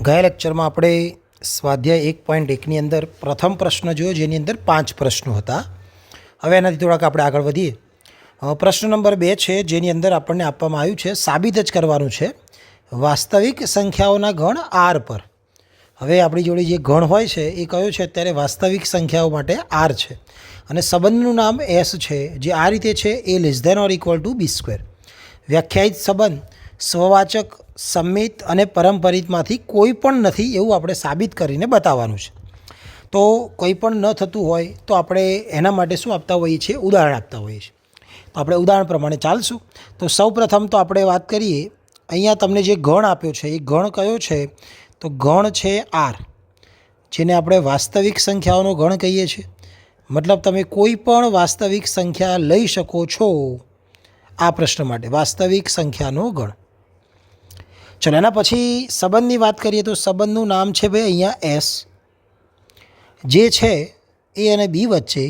ગયા લેક્ચરમાં આપણે સ્વાધ્યાય 1.1ની અંદર પ્રથમ પ્રશ્ન જોયો, જેની અંદર 5 પ્રશ્નો હતા. હવે એનાથી થોડાક આપણે આગળ વધીએ. પ્રશ્ન નંબર 2 છે, જેની અંદર આપણને આપવામાં આવ્યું છે સાબિત જ કરવાનું છે વાસ્તવિક સંખ્યાઓના ગણ આર પર. હવે આપણી જોડે જે ગણ હોય છે એ કયો છે? અત્યારે વાસ્તવિક સંખ્યાઓ માટે આર છે અને સંબંધનું નામ એસ છે, જે આ રીતે છે: a less than or equal to B square. વ્યાખ્યાયિત સંબંધ સ્વવાચક, સંમિત અને પરંપરિતમાંથી કોઈ પણ નથી એવું આપણે સાબિત કરીને બતાવવાનું છે. તો કંઈ પણ ન થતું હોય તો આપણે એના માટે શું આપતા હોઈએ છીએ? ઉદાહરણ આપતા હોઈએ છીએ. તો આપણે ઉદાહરણ પ્રમાણે ચાલશું. તો સૌપ્રથમ તો આપણે વાત કરીએ, અહીંયા તમને જે ગણ આપ્યો છે એ ગણ કયો છે? તો ગણ છે આર, જેને આપણે વાસ્તવિક સંખ્યાઓનો ગણ કહીએ છીએ. મતલબ તમે કોઈ પણ વાસ્તવિક સંખ્યા લઈ શકો છો આ પ્રશ્ન માટે, વાસ્તવિક સંખ્યાનો ગણ. ચલો એના પછી સંબંધની વાત કરીએ તો સંબંધનું નામ છે ભાઈ અહીંયા એસ, જે છે એ અને બી વચ્ચે,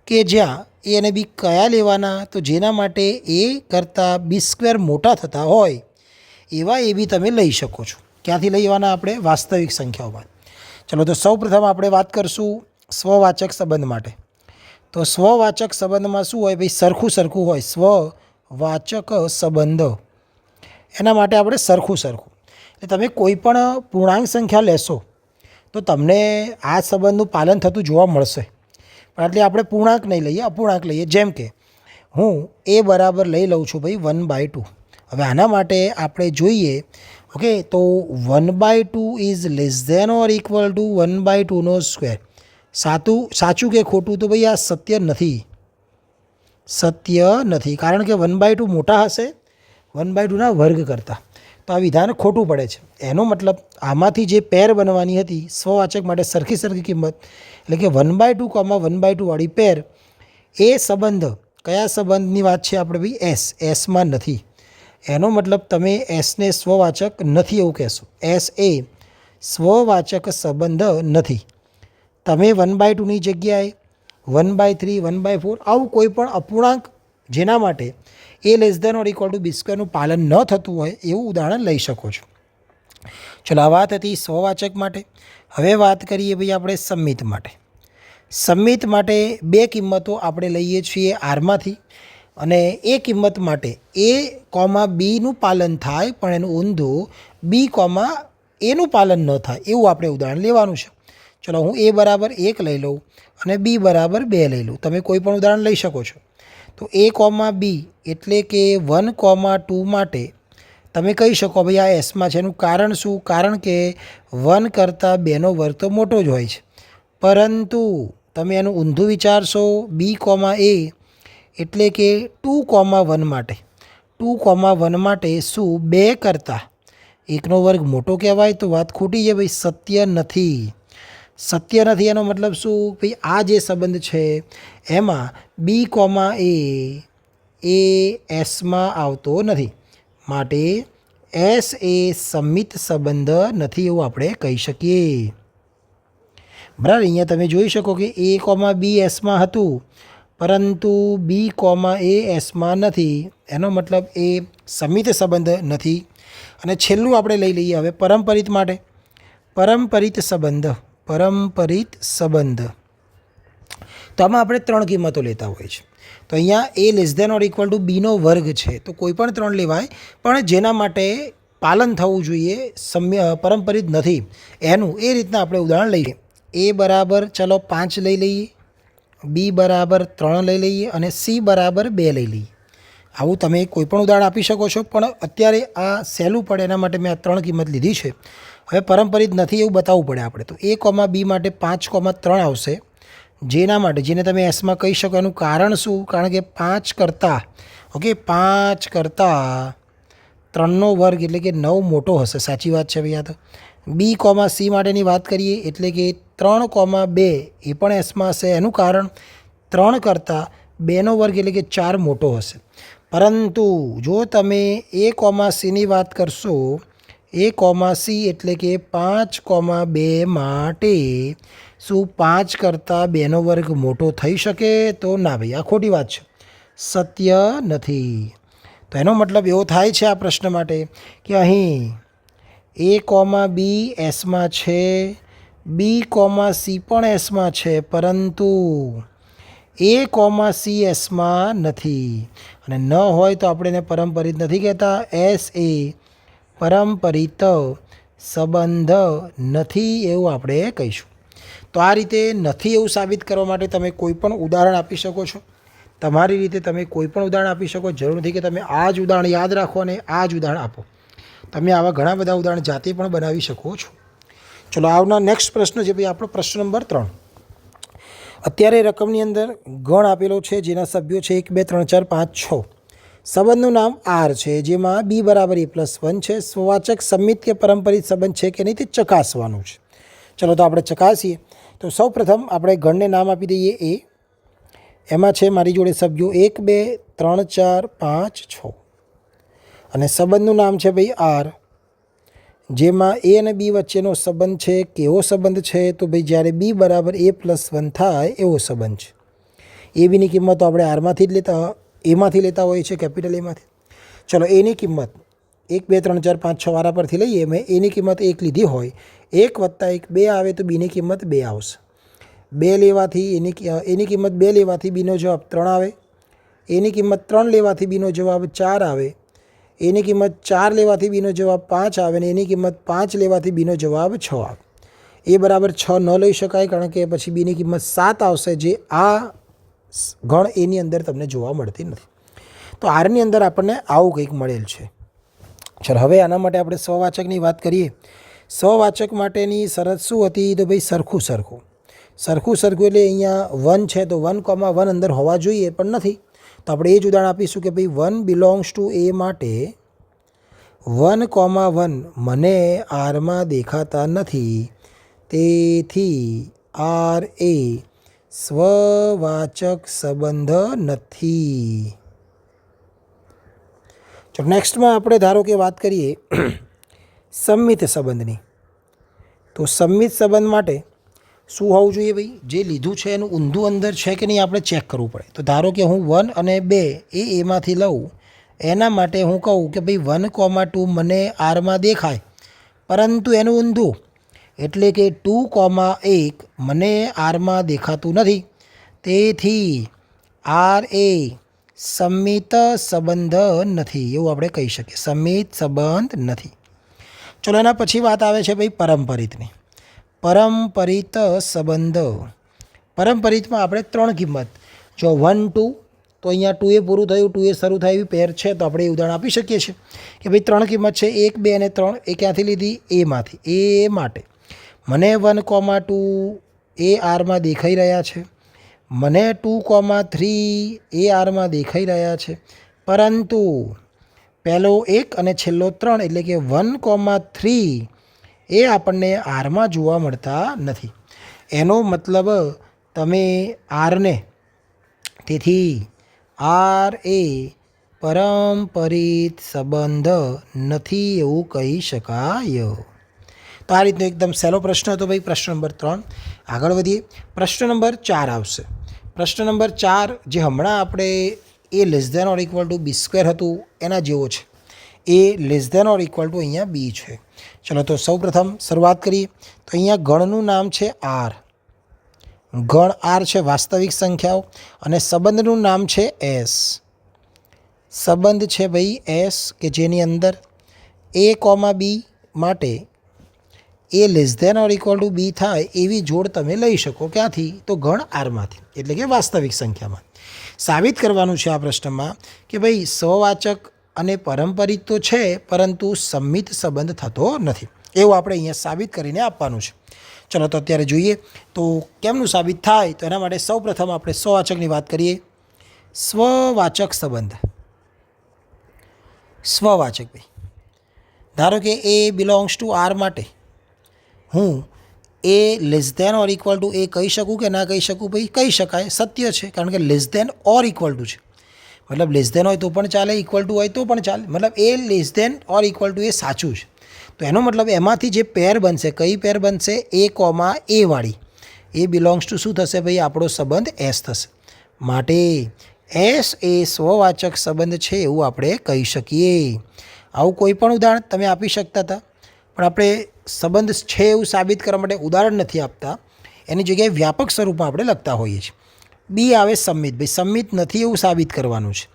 કે જ્યાં એ અને બી કયા લેવાના? તો જેના માટે એ કરતાં બી સ્ક્વેર મોટા થતા હોય એવા એ બી તમે લઈ શકો છો. ક્યાંથી લેવાના? આપણે વાસ્તવિક સંખ્યાઓમાં. ચલો તો સૌપ્રથમ આપણે વાત કરશું સ્વવાચક સંબંધ માટે. તો સ્વવાચક સંબંધમાં શું હોય ભાઈ? સરખું સરખું હોય. સ્વવાચક સંબંધ, એના માટે આપણે સરખું એટલે તમે કોઈ પણ પૂર્ણાંક સંખ્યા લેશો તો તમને આ સંબંધનું પાલન થતું જોવા મળશે. પણ એટલે આપણે પૂર્ણાંક નહીં લઈએ, અપૂર્ણાંક લઈએ. જેમ કે હું એ બરાબર લઈ લઉં છું ભાઈ 1/2. હવે આના માટે આપણે જોઈએ, ઓકે, તો 1/2 is less than or equal to 1/2નો સ્ક્વેર. સાચું કે ખોટું? તો ભાઈ આ સત્ય નથી, કારણ કે 1/2 મોટા હશે 1/2ના વર્ગ કરતાં. તો આ વિધાન ખોટું પડે છે. એનો મતલબ આમાંથી જે પેર બનવાની હતી સ્વવાચક માટે સરખી કિંમત, એટલે કે 1/2, 1/2 વાળી પેર, એ સંબંધ કયા સંબંધની વાત છે આપણે ભાઈ? એસમાં નથી. એનો મતલબ તમે એસને સ્વવાચક નથી એવું કહેશો. એસ એ સ્વવાચક સંબંધ નથી. તમે 1/2ની જગ્યાએ 1/3, 1/4 આવું કોઈ પણ અપૂર્ણાંક જેના માટે A less than or equal to B સ્ક્વેરનું પાલન ન થતું હોય એવું ઉદાહરણ લઈ શકો છો. ચલો, આ વાત હતી સ્વવાચક માટે. હવે વાત કરીએ ભાઈ આપણે સંમિત માટે. સંમિત માટે બે કિંમતો આપણે લઈએ છીએ આરમાંથી, અને એ કિંમત માટે એ કોમા બીનું પાલન થાય, પણ એનું ઊંધું બી કોમા એનું પાલન ન થાય એવું આપણે ઉદાહરણ લેવાનું છે. ચલો, હું એ બરાબર 1 લઈ લઉં અને બી બરાબર 2 લઈ લઉં. તમે કોઈ પણ ઉદાહરણ લઈ શકો છો. તો એ કોમા બી એટલે કે 1,2 માટે તમે કહી શકો ભાઈ આ એસમાં છે. એનું કારણ શું? કારણ કે 1 કરતાં 2નો વર્ગ તો મોટો જ હોય છે. પરંતુ તમે એનું ઊંધું વિચારશો, બી કોમા એ એટલે કે 2,1 માટે. 2,1 માટે શું 2 કરતાં 1નો વર્ગ મોટો કહેવાય? તો વાત ખોટી છે ભાઈ, સત્ય નથી. એનો મતલબ શું ભાઈ? આ જે સંબંધ છે એમાં બી કોમા એ એસમાં આવતો નથી, માટે એસ એ સંમિત સંબંધ નથી એવું આપણે કહી શકીએ. બરાબર, અહીંયા તમે જોઈ શકો કે એ કોમા બી એસમાં હતું, પરંતુ બી કોમા એ એસમાં નથી. એનો મતલબ એ સંમિત સંબંધ નથી. અને છેલ્લું આપણે લઈ લઈએ હવે પરંપરિત માટે. પરંપરિત સંબંધ. તો આમાં આપણે 3 કિંમતો લેતા હોઈએ છીએ. તો અહીંયા A less than or equal to બીનો વર્ગ છે, તો કોઈ પણ 3 લેવાય, પણ જેના માટે પાલન થવું જોઈએ, પરંપરિત નથી એનું, એ રીતના આપણે ઉદાહરણ લઈએ. એ બરાબર ચલો 5 લઈ લઈએ, બી બરાબર 3 લઈ લઈએ અને સી બરાબર 2 લઈ લઈએ. આવું તમે કોઈ પણ ઉદાહરણ આપી શકો છો, પણ અત્યારે આ સહેલું પડે એના માટે મેં આ 3 કિંમત લીધી છે. હવે પરંપરિત નથી એવું બતાવવું પડે આપણે. તો એ કોમા બી માટે 5,3 આવશે, જેને તમે એસમાં કહી શકો. એનું કારણ શું? કારણ કે 5 કરતાં 3નો વર્ગ એટલે કે 9 મોટો હશે. સાચી વાત છે ભાઈ આ તો. બી કોમા સી માટેની વાત કરીએ એટલે કે 3,2 એ પણ એસમાં હશે. એનું કારણ 3 કરતાં 2નો વર્ગ એટલે કે 4 મોટો હશે. પરંતુ જો તમે એ કોમા સીની વાત કરશો, એ કોમા સી એટલે કે 5,2 માટે શું 5 કરતાં 2નો વર્ગ મોટો થઈ શકે? તો ના ભાઈ, આ ખોટી વાત છે, સત્ય નથી. તો એનો મતલબ એવો થાય છે આ પ્રશ્ન માટે કે અહીં એ કોમા બી એસમાં છે, બી કોમા સી પણ એસમાં છે, પરંતુ એ કોમા સી એસમાં નથી. અને ન હોય તો આપણે એને પરંપરિત નથી કહેતા. એસ એ પરંપરિત સંબંધ નથી એવું આપણે કહીશું. તો આ રીતે નથી એવું સાબિત કરવા માટે તમે કોઈ પણ ઉદાહરણ આપી શકો છો. તમારી રીતે તમે કોઈ પણ ઉદાહરણ આપી શકો. જરૂર નથી કે તમે આ જ ઉદાહરણ યાદ રાખો અને આ જ ઉદાહરણ આપો. તમે આવા ઘણા બધા ઉદાહરણ જાતે પણ બનાવી શકો છો. ચલો આવનાર નેક્સ્ટ પ્રશ્ન છે ભાઈ આપણો પ્રશ્ન નંબર 3. અત્યારે રકમની અંદર ગણ આપેલો છે જેના સભ્યો છે 1 2 3 4 5 6. સંબંધનું નામ આર છે જેમાં બી બરાબર a+1 છે. સ્વવાચક સંમિત કે પરંપરિત સંબંધ છે કે નહીં તે ચકાસવાનું છે. ચલો તો આપણે ચકાસીએ. તો સૌ પ્રથમ આપણે ગણને નામ આપી દઈએ એ. એમાં છે મારી જોડે સભ્યો 1 2 3 4 5 6 અને સંબંધનું નામ છે ભાઈ આર, જેમાં એ અને બી વચ્ચેનો સંબંધ છે. કેવો સંબંધ છે? તો ભાઈ જ્યારે બી બરાબર a+1 થાય એવો સંબંધ છે. એ બીની કિંમત આપણે આરમાંથી જ એમાંથી લેતા હોઈએ છીએ, કેપિટલ એમાંથી. ચલો એની કિંમત 1 2 3 4 5 6 વાળા પરથી લઈએ. મેં એની કિંમત 1 લીધી હોય, 1 + 1 2 આવે તો બીની કિંમત 2 આવશે. 2 લેવાથી એની કિંમત 2 લેવાથી બીનો જવાબ 3 આવે. એની કિંમત 3 લેવાથી બીનો જવાબ 4 આવે. એની કિંમત 4 લેવાથી બીનો જવાબ 5 આવે અને એની કિંમત 5 લેવાથી બીનો જવાબ 6 આવે. એ બરાબર 6 ન લઈ શકાય કારણ કે પછી બીની કિંમત 7 આવશે, જે આ ગણ એની અંદર તમને જોવા મળતી નથી. તો આરની અંદર આપણને આવું કંઈક મળેલ છે. ચાલો હવે આના માટે આપણે સ્વવાચકની વાત કરીએ. સ્વવાચક માટેની શરત શું હતી? તો ભાઈ સરખું સરખું એટલે અહીંયા 1 છે તો 1,1 અંદર હોવા જોઈએ પણ નથી. તો આપણે એ જ ઉદાહરણ આપીશું કે ભાઈ 1 બિલોંગ્સ ટુ એ માટે 1,1 મને આરમાં દેખાતા નથી, તેથી આર એ સ્વવાચક સંબંધ નથી. તો નેક્સ્ટમાં આપણે ધારો કે વાત કરીએ સંમિત સંબંધની. તો સંમિત સંબંધ માટે શું હોવું જોઈએ ભાઈ? જે લીધું છે એનું ઊંધું અંદર છે કે નહીં આપણે ચેક કરવું પડે. તો ધારો કે હું 1 અને 2 એમાંથી લઉં, એના માટે હું કહું કે ભાઈ 1,2 મને આરમાં દેખાય પરંતુ એનું ઊંધું, એટલે કે 2,1 મને આરમાં દેખાતું નથી, તેથી આર એ સંમિત સંબંધ નથી એવું આપણે કહી શકીએ. સંમિત સંબંધ નથી. ચલો એના પછી વાત આવે છે ભાઈ પરંપરિતની. પરંપરિત સંબંધ. પરંપરિતમાં આપણે 3 કિંમત, જો 1 2 તો અહીંયા 2 એ પૂરું થયું, 2 એ શરૂ થાય એવી પેર છે તો આપણે એ ઉદાહરણ આપી શકીએ છીએ કે ભાઈ 3 કિંમત છે 1 2 અને 3. એ ક્યાંથી લીધી? એમાંથી. એ માટે મને 1,2 એ આરમાં દેખાઈ રહ્યા છે, મને 2,3 એ આરમાં દેખાઈ રહ્યા છે, પરંતુ પહેલો 1 અને છેલ્લો 3 એટલે કે 1,3 એ આપણને આરમાં જોવા મળતા નથી. એનો મતલબ તમે આરને, તેથી આર એ પરંપરિત સંબંધ નથી એવું કહી શકાય. તો આ રીતનો એકદમ સહેલો પ્રશ્ન હતો ભાઈ પ્રશ્ન નંબર 3. આગળ વધીએ. પ્રશ્ન નંબર 4 આવશે. પ્રશ્ન નંબર 4 જે હમણાં આપણે a <= b² હતું એના જેવો છે. a <= અહીંયા b છે. ચલો તો સૌપ્રથમ શરૂઆત કરીએ. તો અહીંયા ગણનું નામ છે આર. ગણ આર છે, વાસ્તવિક સંખ્યાઓ, અને સંબંધનું નામ છે એસ. સંબંધ છે ભાઈ એસ કે જેની અંદર a, b માટે a <= b થાય એવી જોડ તમે લઈ શકો. ક્યાંથી? તો ગણ આરમાંથી, એટલે કે વાસ્તવિક સંખ્યામાં. સાબિત કરવાનું છે આ પ્રશ્નમાં કે ભાઈ સ્વવાચક અને પરંપરિત તો છે પરંતુ સંમિત સંબંધ થતો નથી. એવું આપણે અહીંયા સાબિત કરીને આપવાનું છે. ચલો તો અત્યારે જોઈએ તો કેમનું સાબિત થાય. તો એના માટે સૌપ્રથમ આપણે સ્વવાચકની વાત કરીએ. સ્વવાચક સંબંધ. સ્વવાચક ભાઈ ધારો કે એ બિલોંગ્સ ટુ આર માટે હું a <= a કહી શકું કે ના કહી શકું? ભાઈ કહી શકાય, સત્ય છે, કારણ કે <= છે. મતલબ <= હોય તો પણ ચાલે, = હોય તો પણ ચાલે. મતલબ a <= એ સાચું છે. તો એનો મતલબ એમાંથી જે પેર બનશે, કઈ પેર બનશે? a, a વાળી. એ બિલોંગ્સ ટુ શું થશે ભાઈ? આપણો સંબંધ એસ થશે. માટે એસ એ સ્વવાચક સંબંધ છે એવું આપણે કહી શકીએ. આવું કોઈ પણ ઉદાહરણ તમે આપી શકતા હતા? પણ આપણે સંબંધ છે એવું સાબિત કરવા માટે ઉદાહરણ નથી આપતા, એની જગ્યાએ વ્યાપક સ્વરૂપમાં આપણે લખતા હોઈએ છીએ. બી આવે સંમિત. ભાઈ સંમિત નથી એવું સાબિત કરવાનું છે,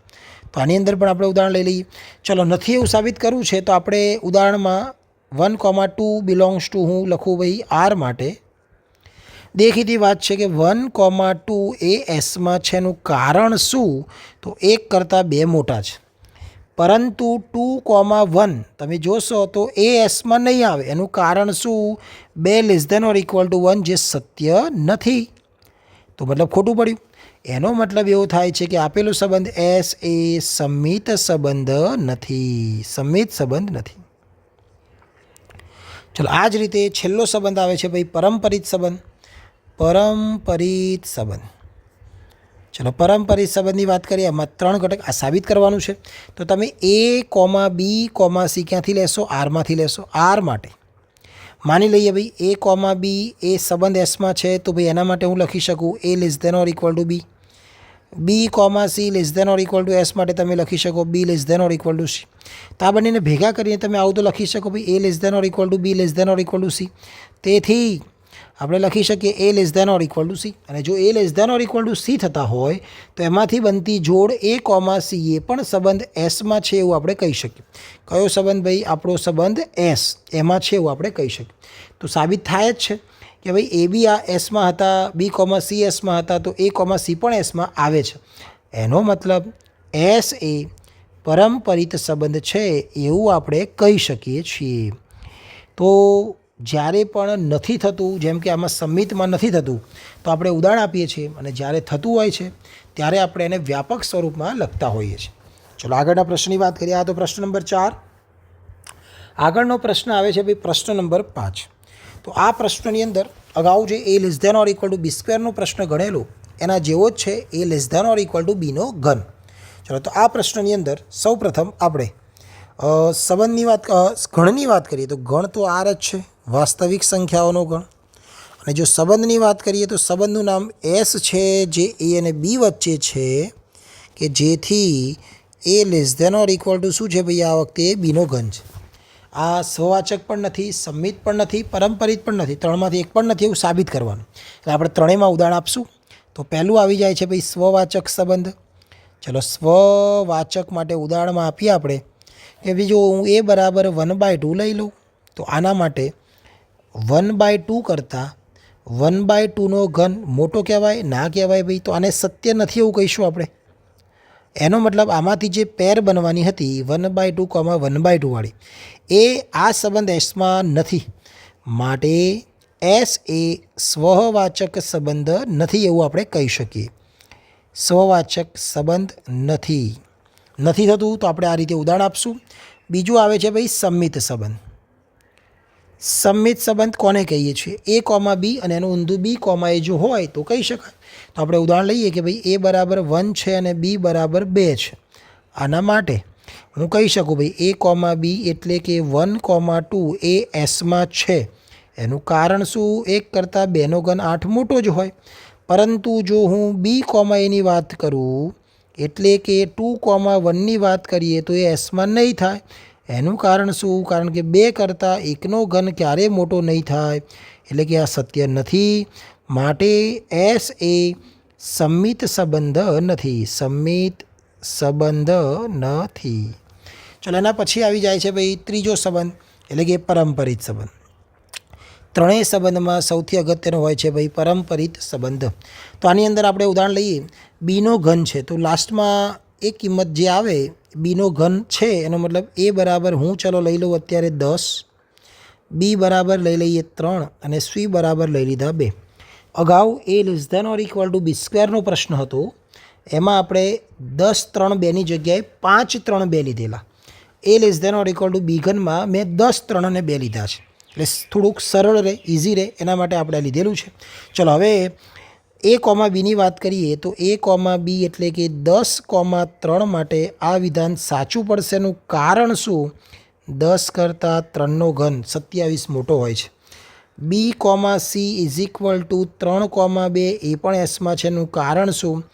તો આની અંદર પણ આપણે ઉદાહરણ લઈ લઈએ. ચલો, નથી એવું સાબિત કરવું છે તો આપણે ઉદાહરણમાં 1,2 બિલોંગ્સ ટુ હું લખું ભાઈ આર માટે. દેખીતી વાત છે કે 1,2 એ એસમાં છે. એનું કારણ શું? તો 1 કરતાં 2 મોટા છે. પરંતુ 2,1 તમે જોશો તો એ એસમાં નહીં આવે. એનું કારણ શું? 2 <= 1 જે સત્ય નથી. તો મતલબ ખોટું પડ્યું. એનો મતલબ એવો થાય છે કે આપેલો સંબંધ એસ એ સંમિત સંબંધ નથી. સંમિત સંબંધ નથી. ચલો, આ જ રીતે છેલ્લો સંબંધ આવે છે ભાઈ પરંપરિત સંબંધ. પરંપરિત સંબંધ. ચલો, પરંપરિત સંબંધની વાત કરીએ. એમાં 3 ઘટક આ સાબિત કરવાનું છે. તો તમે A, B, C ક્યાંથી લેશો? આરમાંથી લેશો. આર માટે માની લઈએ ભાઈ A, B એ સંબંધ એસમાં છે, તો ભાઈ એના માટે હું લખી શકું A <= B. B, C <= S માટે તમે લખી શકો B <= C. તો આ બંનેને ભેગા કરીને તમે આવું તો લખી શકો ભાઈ A <= B <= C. તેથી આપણે લખી શકીએ A <= C. અને જો A <= C થતા હોય તો એમાંથી બનતી જોડ A, C એ પણ સંબંધ એસમાં છે એવું આપણે કહી શકીએ. કયો સંબંધ ભાઈ? આપણો સંબંધ એસ એમાં છે એવું આપણે કહી શકીએ. તો સાબિત થાય જ છે કે ભાઈ એ બી આ એસમાં હતા, B, C એસમાં હતા, તો A, C પણ એસમાં આવે છે. એનો મતલબ એસ એ પરંપરિત સંબંધ છે એવું આપણે કહી શકીએ છીએ. તો જ્યારે પણ નથી થતું, જેમ કે આમાં સંમિતમાં નથી થતું, તો આપણે ઉદાહરણ આપીએ છીએ, અને જ્યારે થતું હોય છે ત્યારે આપણે એને વ્યાપક સ્વરૂપમાં લખતા હોઈએ છીએ. ચલો, આગળના પ્રશ્નની વાત કરીએ. આ તો પ્રશ્ન નંબર 4. આગળનો પ્રશ્ન આવે છે ભાઈ પ્રશ્ન નંબર 5. તો આ પ્રશ્નની અંદર અગાઉ જે A <= B² નો પ્રશ્ન ગણેલો એના જેવો જ છે. A <= Bનો ઘન. ચલો, તો આ પ્રશ્નની અંદર સૌપ્રથમ આપણે સંબંધની વાત, ગણની વાત કરીએ તો ગણ તો આર જ છે, વાસ્તવિક સંખ્યાઓનો ગણ. અને જો સંબંધની વાત કરીએ તો સંબંધનું નામ એસ છે, જે A અને B વચ્ચે છે, કે જેથી A <= શું છે ભાઈ? આ વખતે Bનો ઘન છે. આ સ્વવાચક પણ નથી, સંમિત પણ નથી, પરંપરિત પણ નથી, 3માંથી એક પણ નથી એવું સાબિત કરવાનું. એટલે આપણે ત્રણેયમાં ઉદાહરણ આપશું. તો પહેલું આવી જાય છે ભાઈ સ્વવાચક સંબંધ. ચલો, સ્વવાચક માટે ઉદાહરણમાં આપીએ આપણે કે ભાઈ જો હું A = 1/2 લઈ લઉં, તો આના માટે 1/2 કરતાં 1/2 નો ઘન મોટો કહેવાય? ના કહેવાય ભાઈ. તો આને સત્ય નથી એવું કહીશું આપણે. એનો મતલબ આમાંથી જે પેર બનવાની હતી 1/2, 1/2 વાળી, એ આ સંબંધ એસમાં નથી. માટે એસ એ સ્વવાચક સંબંધ નથી એવું આપણે કહી શકીએ. સ્વવાચક સંબંધ નથી થતું, તો આપણે આ રીતે ઉદાહરણ આપશું. બીજું આવે છે ભાઈ સંમિત સંબંધ. સંમિત સંબંધ કોને કહીએ છીએ? A, B અને એનું ઊંધું B, A જો હોય તો કહી શકાય. તો આપણે ઉદાહરણ લઈએ કે ભાઈ A = 1 છે અને B = 2 છે. આના માટે હું કહી શકું ભાઈ A, B એટલે કે 1,2 એ એસમાં છે. એનું કારણ શું? 1 કરતાં 2નો ઘન 8 મોટો જ હોય. પરંતુ જો હું B, Aની વાત કરું, એટલે કે 2,1ની વાત કરીએ, તો એ એસમાં નહીં થાય. એનું કારણ શું? કારણ કે 2 કરતાં 1નો ઘન ક્યારેય મોટો નહીં થાય. એટલે કે આ સત્ય નથી. માટે એસ એ સંમિત સંબંધ નથી. સંમિત સંબંધ નથી. ચલો, એના પછી આવી જાય છે ભાઈ ત્રીજો સંબંધ, એટલે કે પરંપરિત સંબંધ. ત્રણેય સંબંધમાં સૌથી અગત્યનો હોય છે ભાઈ પરંપરિત સંબંધ. તો આની અંદર આપણે ઉદાહરણ લઈએ. બીનો ઘન છે, તો લાસ્ટમાં એક કિંમત જે આવે બીનો ઘન છે, એનો મતલબ A = હું ચલો લઈ લઉં અત્યારે 10, B = લઈ લઈએ 3 અને C = લઈ લીધા 2. અગાઉ A <= B² નો પ્રશ્ન હતો. એમાં આપણે 10, 3, 2ની જગ્યાએ 5, 3, 2 લીધેલા. A <= B ઘનમાં મેં 10, 3 અને 2 લીધા છે. એટલે થોડુંક સરળ રહે, ઇઝી રહે, એના માટે આપણે લીધેલું છે. ચલો, હવે A, Bની વાત કરીએ તો A, B એટલે કે 10, 3 માટે આ વિધાન સાચું પડશે. એનું કારણ શું? 10 કરતાં 3નો ઘન 27 મોટો હોય છે. B, C = 3, 2 એ પણ એસમાં છે. એનું કારણ શું?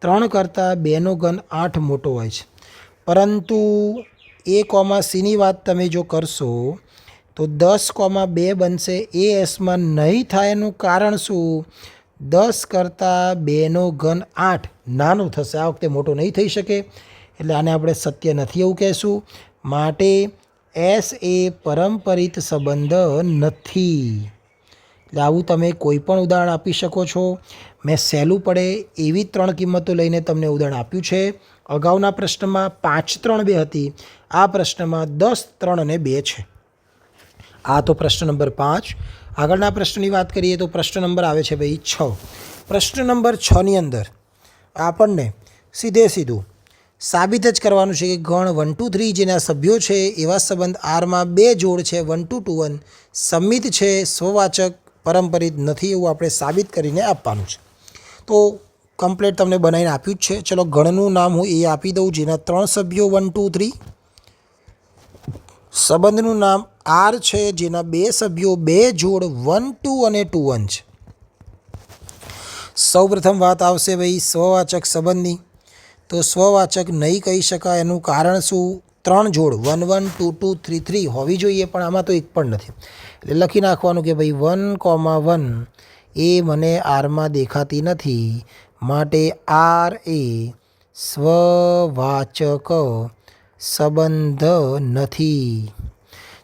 3 કરતાં 2નો ઘન 8 મોટો હોય છે. પરંતુ A, Cની વાત તમે જો કરશો તો 10,2 બનશે. એ એસમાં નહીં થાય એનું કારણ શું? 10 કરતાં 2નો ઘન 8 નાનો થશે. આ વખતે મોટો નહીં થઈ શકે, એટલે આને આપણે સત્ય નથી એવું કહેશું. માટે એસ એ પરંપરિત સંબંધ નથી. એટલે આવું તમે કોઈ પણ ઉદાહરણ આપી શકો છો. મેં સહેલું પડે એવી 3 કિંમતો લઈને તમને ઉદાહરણ આપ્યું છે. અગાઉના પ્રશ્નમાં 5, 3, 2 હતી. આ પ્રશ્નમાં 10, 3 અને 2 છે. આ તો પ્રશ્ન નંબર 5. આગળના પ્રશ્નની વાત કરીએ તો પ્રશ્ન નંબર આવે છે ભાઈ 6. પ્રશ્ન નંબર 6ની અંદર આપણને સીધું સાબિત જ કરવાનું છે કે ગણ 1, 2, 3 જેના સભ્યો છે એવા સંબંધ આરમાં 2 જોડ છે 1, 2, 2, 1 સંમિત છે, સ્વવાચક, પરંપરિત નથી એવું આપણે સાબિત કરીને આપવાનું છે. તો કમ્પ્લેટ તમને બનાવીને આપ્યું જ છે. ચલો ગણનું નામ હું એ આપી દઉં જેના 3 સભ્યો 1, 2, 3. સંબંધનું નામ આર છે જેના 2 સભ્યો 2 જોડ 1, 2 અને 2, 1 છે. સૌપ્રથમ વાત આવશે ભાઈ સ્વવાચક સંબંધની. તો સ્વવાચક નહીં કહી શકાય એનું કારણ શું? 3 જોડ 1, 1, 2, 2, 3, 3 હોવી જોઈએ, પણ આમાં તો એક પણ નથી. એટલે લખી નાખવાનું કે ભાઈ 1,1 એ મને આરમાં દેખાતી નથી, માટે આર એ સ્વવાચક સંબંધ નથી.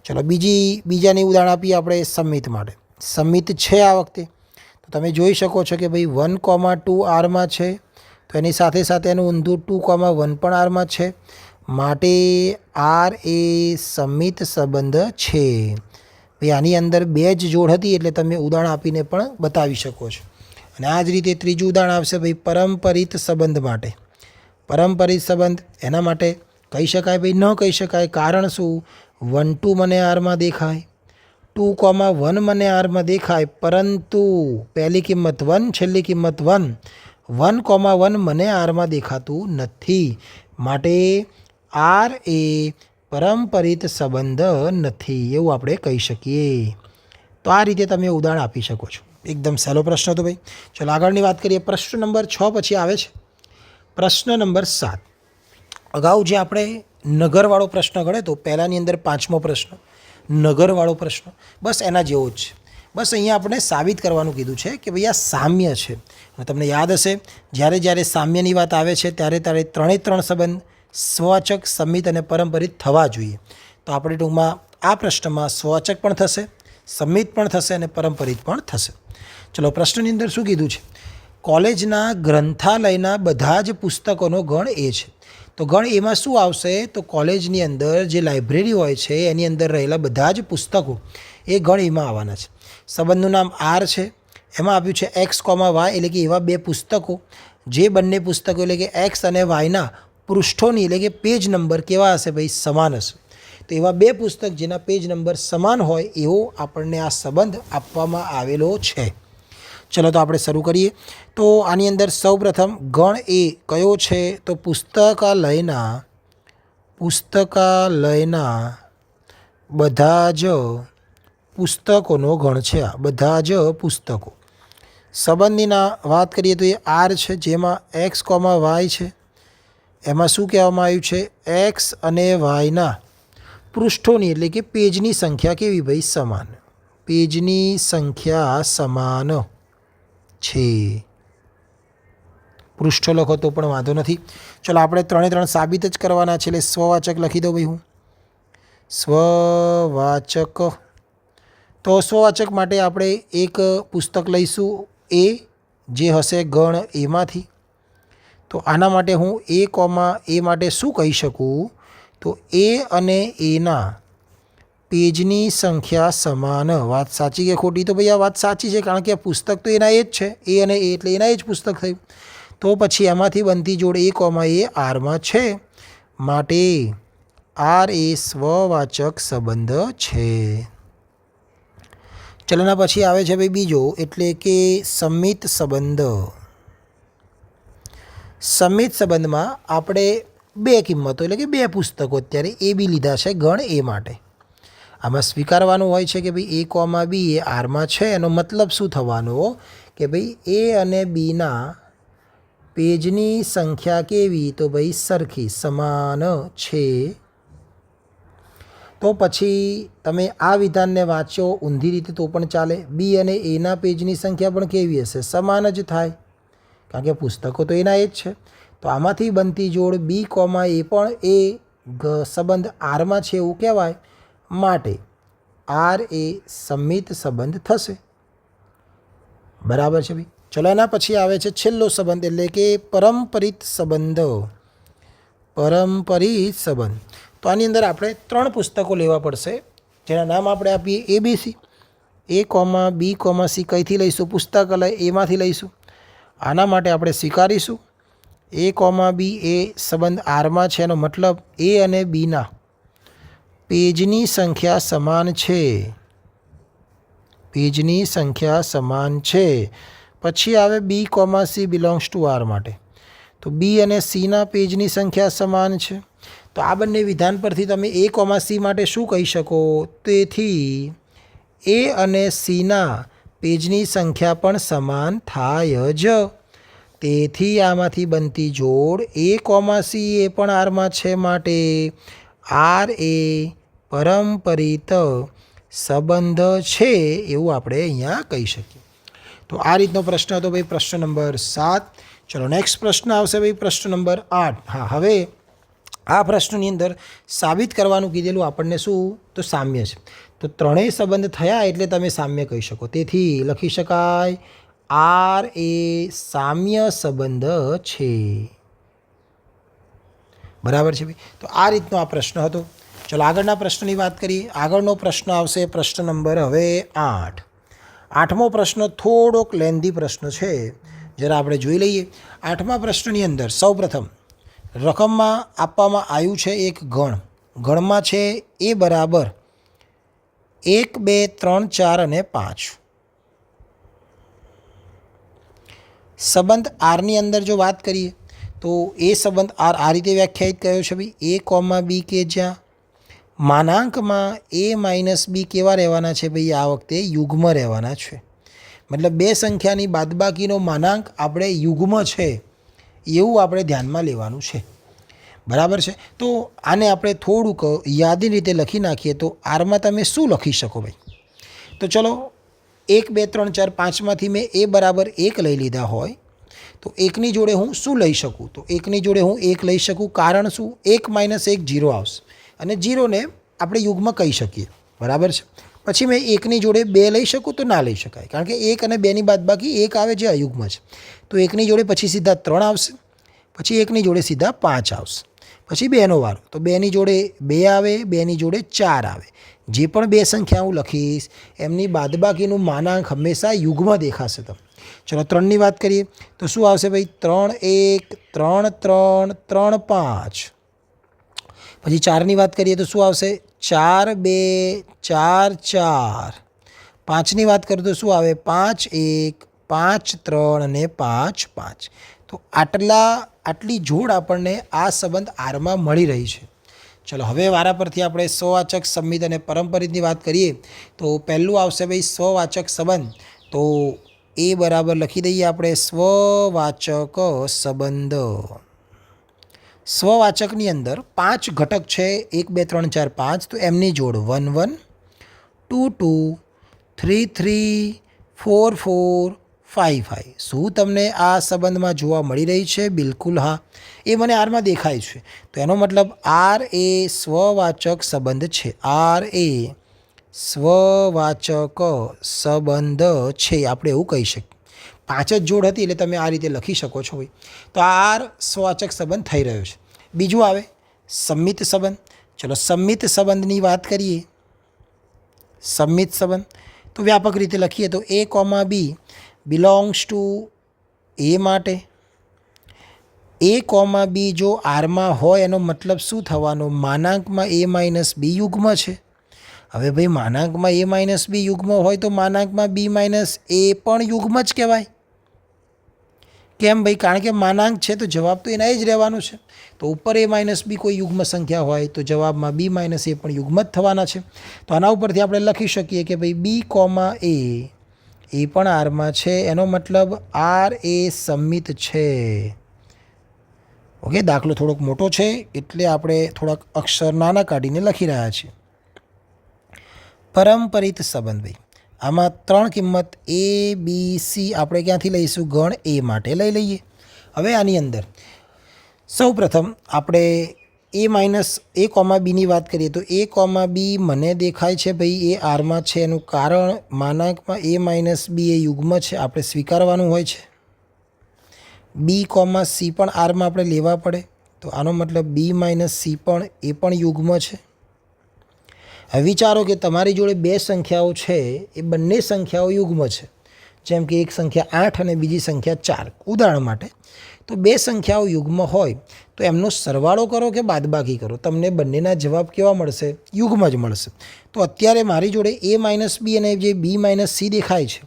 ચલો બીજાની ઉદાહરણ આપીએ આપણે સંમિત માટે. સંમિત છે આ વખતે. તો તમે જોઈ શકો છો કે ભાઈ 1,2 આરમાં છે, તો એની સાથે સાથે એનું ઊંધું 2,1 પણ આરમાં છે, માટે આર એ સંમિત સંબંધ છે. ભાઈ આની અંદર 2 જ જોડ હતી એટલે તમે ઉદાહરણ આપીને પણ બતાવી શકો છો. અને આ જ રીતે ત્રીજું ઉદાહરણ આવશે ભાઈ પરંપરિત સંબંધ માટે. પરંપરિત સંબંધ એના માટે કહી શકાય ભાઈ ન કહી શકાય. કારણ શું? 1, 2 મને આરમાં દેખાય, 2,1 મને આરમાં દેખાય, પરંતુ પહેલી કિંમત 1, છેલ્લી કિંમત 1, 1,1 મને આરમાં દેખાતું નથી, માટે આર એ પરંપરિત સંબંધ નથી એવું આપણે કહી શકીએ. તો આ રીતે તમે ઉદાહરણ આપી શકો છો. એકદમ સહેલો પ્રશ્ન હતો ભાઈ. ચલો આગળની વાત કરીએ. પ્રશ્ન નંબર 6 પછી આવે છે પ્રશ્ન નંબર 7. અગાઉ જે આપણે નગરવાળો પ્રશ્ન ગણ્યો તો પહેલાંની અંદર 5મો પ્રશ્ન નગરવાળો પ્રશ્ન, બસ એના જેવો જ છે. બસ અહીંયા આપણે સાબિત કરવાનું કીધું છે કે ભાઈ આ સામ્ય છે. અને તમને યાદ હશે જ્યારે સામ્યની વાત આવે છે ત્યારે 3 સંબંધ સ્વવાચક, સંમિત અને પરંપરિત થવા જોઈએ. તો આપણે ટૂંકમાં આ પ્રશ્નમાં સ્વવાચક પણ થશે, સંમિત પણ થશે અને પરંપરિત પણ થશે. ચલો પ્રશ્નની અંદર શું કીધું છે? કોલેજના ગ્રંથાલયના બધા જ પુસ્તકોનો ગણ એ છે. તો ગણ એમાં શું આવશે? તો કોલેજની અંદર જે લાઇબ્રેરી હોય છે એની અંદર રહેલા બધા જ પુસ્તકો એ ગણ એમાં આવવાના છે. સંબંધનું નામ આર છે, એમાં આપ્યું છે X, Y એટલે કે એવા 2 પુસ્તકો જે બંને પુસ્તકો એટલે કે X અને Yના પૃષ્ઠોની એટલે કે પેજ નંબર કેવા હશે ભાઈ? સમાન હશે. તો એવા 2 પુસ્તક જેના પેજ નંબર સમાન હોય એવો આપણને આ સંબંધ આપવામાં આવેલો છે. ચલો તો આપણે શરૂ કરીએ. તો આની અંદર સૌપ્રથમ ગણ એ કયો છે? તો પુસ્તકાલયના બધા જ પુસ્તકોનો ગણ છે. આ બધા જ પુસ્તકો. સંબંધની વાત કરીએ તો એ આર છે જેમાં X, Y છે. એમાં શું કહેવામાં આવ્યું છે? X અને Yના પૃષ્ઠોની એટલે કે પેજની સંખ્યા કેવી ભાઈ? સમાન. પેજની સંખ્યા સમાન છે. પૃષ્ઠો લખો તો પણ વાંધો નથી. ચલો આપણે 3 સાબિત જ કરવાના છે. એટલે સ્વવાચક લખી દઉં ભાઈ હું. સ્વવાચક. તો સ્વવાચક માટે આપણે એક પુસ્તક લઈશું એ, જે હશે ગણ એમાંથી. તો આના માટે હું એ, એ માટે શું કહી શકું? તો એ અને એના પેજની સંખ્યા સમાન. વાત સાચી કે ખોટી? તો ભાઈ આ વાત સાચી છે, કારણ કે આ પુસ્તક તો એના એ જ છે. એ અને એ એટલે એના એ જ પુસ્તક થયું. તો પછી એમાંથી બનતી જોડ એ, એ આરમાં છે, માટે આર એ સ્વવાચક સંબંધ છે. ચલોના પછી આવે છે ભાઈ બીજો, એટલે કે સંમિત સંબંધ. સંમિત સંબંધમાં આપણે 2 કિંમતો એટલે કે 2 પુસ્તકો અત્યારે એ બી લીધા છે ગણ એ માટે. આમાં સ્વીકારવાનું હોય છે કે ભાઈ A, B એ આરમાં છે. એનો મતલબ શું થવાનો કે ભાઈ એ અને બીના પેજની સંખ્યા કેવી? તો ભાઈ સરખી, સમાન છે. તો પછી તમે આ વિધાનને વાંચો ઊંધી રીતે તો પણ ચાલે. બી અને એના પેજની સંખ્યા પણ કેવી હશે? સમાન જ થાય, કારણ કે પુસ્તકો તો એના એ જ છે. તો આમાંથી બનતી જોડ બી કોમા એ પણ એ સંબંધ આરમાં છે એવું કહેવાય, માટે આર એ સંમિત સંબંધ થશે. બરાબર છે ભાઈ. ચલો એના પછી આવે છે છેલ્લો સંબંધ, એટલે કે પરંપરિત સંબંધ. પરંપરિત સંબંધ. તો આની અંદર આપણે 3 પુસ્તકો લેવા પડશે, જેના નામ આપણે આપીએ ABC. એ કોમા બી કોમા સી કઈથી લઈશું? પુસ્તકાલય એમાંથી લઈશું. આના માટે આપણે સ્વીકારીશું એ કોમા બી એ સંબંધ આરમાં છે, એનો મતલબ એ અને બીના પેજની સંખ્યા સમાન છે. પેજની સંખ્યા સમાન છે. પછી આવે B comma C belongs to R માટે. તો બી અને સીના પેજની સંખ્યા સમાન છે. તો આ બંને વિધાન પરથી તમે એ કોમા સી માટે શું કહી શકો? તેથી એ અને સીના પેજની સંખ્યા પણ સમાન થાય જ. તેથી આમાંથી બનતી જોડ એ કોમા સી એ પણ આરમાં છે, માટે આર એ પરંપરિત સંબંધ છે એવું આપણે અહીંયા કહી શકીએ. તો આ રીતનો પ્રશ્ન હતો ભાઈ, પ્રશ્ન નંબર 7. ચલો નેક્સ્ટ પ્રશ્ન આવશે ભાઈ, પ્રશ્ન નંબર 8. હા, હવે આ પ્રશ્નની અંદર સાબિત કરવાનું કીધેલું આપણને શું? તો સામ્ય છે. તો ત્રણેય સંબંધ થયા એટલે તમે સામ્ય કહી શકો. તેથી લખી શકાય આર એ સામ્ય સંબંધ છે. બરાબર છે ભાઈ. તો આ રીતનો આ પ્રશ્ન હતો. ચલો આગળના પ્રશ્નની વાત કરીએ. આગળનો પ્રશ્ન આવશે પ્રશ્ન નંબર હવે 8. 8મો પ્રશ્ન થોડોક લેન્ધી પ્રશ્ન છે, જરા આપણે જોઈ લઈએ. 8મા પ્રશ્નની અંદર સૌપ્રથમ રકમમાં આપવામાં આવ્યું છે એક ગણ. ગણમાં છે એ બરાબર 1, 2, 3, 4 અને 5. સંબંધ આરની અંદર જો વાત કરીએ તો એ સંબંધ આર આ રીતે વ્યાખ્યાયિત કર્યો છે ભાઈ, એ કોમા બી, કે જ્યાં માનાંકમાં એ માઇનસ બી કેવા રહેવાના છે ભાઈ? આ વખતે યુગ્મ રહેવાના છે. મતલબ બે સંખ્યાની બાદબાકીનો માનાંક આપણે યુગ્મ છે એવું આપણે ધ્યાનમાં લેવાનું છે. બરાબર છે. તો આને આપણે થોડુંક યાદી રીતે લખી નાખીએ તો આરમાં તમે શું લખી શકો ભાઈ? તો ચલો 1, 2, 3, 4, 5માંથી મેં એ બરાબર 1 લઈ લીધા હોય તો 1ની જોડે હું શું લઈ શકું? તો 1ની જોડે હું 1 લઈ શકું. કારણ શું? 1 - 1 0 આવશે અને 0ને આપણે યુગ્મ કહી શકીએ. બરાબર છે. પછી મેં 1ની જોડે 2 લઈ શકું? તો ના લઈ શકાય, કારણ કે 1 અને 2ની બાદબાકી 1 આવે જે અયુગ્મ છે. તો 1ની જોડે પછી સીધા 3 આવશે, પછી 1ની જોડે સીધા 5 આવશે, પછી 2નો વારો. તો 2ની જોડે 2 આવે, 2ની જોડે 4 આવે. જે પણ બે સંખ્યા હું લખીશ એમની બાદબાકીનું માનાંક હંમેશા યુગ્મ દેખાશે. તમે ચલો 3ની વાત કરીએ તો શું આવશે ભાઈ? 3, 1, 3, 3, 3, 5. પછી 4ની વાત કરીએ તો શું આવશે? 4, 2, 4, 4. 5ની વાત કરું તો શું આવે? 5, 1, 5, 3 અને 5, 5. તો આટલી જોડ આપણને આ સંબંધ આરમાં મળી રહી છે. ચલો હવે વારા પરથી આપણે સ્વવાચક, સંમિત અને પરંપરિતની વાત કરીએ તો પહેલું આવશે ભાઈ સ્વવાચક સંબંધ. તો એ બરાબર લખી દઈએ આપણે સ્વવાચક સંબંધ. સ્વવાચકની અંદર 5 ઘટક છે, 1, 2, 3, 4, 5. તો એમની જોડ 1, 1, 2, 2, 3, 3, 4, 4, 5, 5. શું તમને આ સંબંધમાં જોવા મળી રહી છે? બિલકુલ હા, એ મને આરમાં દેખાય છે. તો એનો મતલબ આર એ સ્વવાચક સંબંધ છે. આર એ સ્વવાચક સંબંધ છે, આપણે એવું કહી શકીએ. 5 જ જોડ હતી એટલે તમે આ રીતે લખી શકો છો ભાઈ. તો આર સ્વવાચક સંબંધ થઈ રહ્યો છે. બીજું આવે સંમિત સંબંધ. ચલો સંમિત સંબંધની વાત કરીએ. સંમિત સંબંધ તો વ્યાપક રીતે લખીએ તો એ કોમા બી બિલોંગ્સ ટુ એ માટે એ કોમા બી જો આરમાં હોય એનો મતલબ શું થવાનો? માનાંકમાં એ માઇનસ બી યુગ્મ છે. હવે ભાઈ માનાંકમાં એ માઇનસ બી યુગ્મ હોય તો માનાંકમાં બી માઇનસ એ પણ યુગ્મ જ કહેવાય. કેમ ભાઈ? કારણ કે માનાંક છે તો જવાબ તો એના જ રહેવાનો છે. તો ઉપર એ માઇનસ બી કોઈ યુગ્મ સંખ્યા હોય તો જવાબમાં બી માઇનસ એ પણ યુગ્મ જ થવાના છે. તો આના ઉપરથી આપણે લખી શકીએ કે ભાઈ બી કોમા એ પણ આરમાં છે, એનો મતલબ આર એ સંમિત છે. ઓકે, દાખલો થોડોક મોટો છે એટલે આપણે થોડાક અક્ષર નાના કાઢીને લખી રહ્યા છીએ. પરંપરિત સંબંધ ભાઈ, આમાં 3 કિંમત A B C આપણે ક્યાંથી લઈશું? ગણ A માટે લઈ લઈએ. હવે આની અંદર સૌપ્રથમ આપણે A કોમા બીની વાત કરીએ તો A કોમા બી મને દેખાય છે ભાઈ એ આરમાં છે. એનું કારણ માનાંકમાં A - B એ યુગ્મ છે, આપણે સ્વીકારવાનું હોય છે. B કોમા C પણ આરમાં આપણે લેવા પડે, તો આનો મતલબ B - C પણ એ પણ યુગ્મ છે. હવે વિચારો કે તમારી જોડે બે સંખ્યાઓ છે, એ બંને સંખ્યાઓ યુગ્મ છે. જેમ કે એક સંખ્યા 8 અને બીજી સંખ્યા 4, ઉદાહરણ માટે. તો બે સંખ્યાઓ યુગ્મ હોય તો એમનો સરવાળો કરો કે બાદબાકી કરો, તમને બંનેના જવાબ કેવા મળશે? યુગ્મ જ મળશે. તો અત્યારે મારી જોડે A - B અને જે B - C દેખાય છે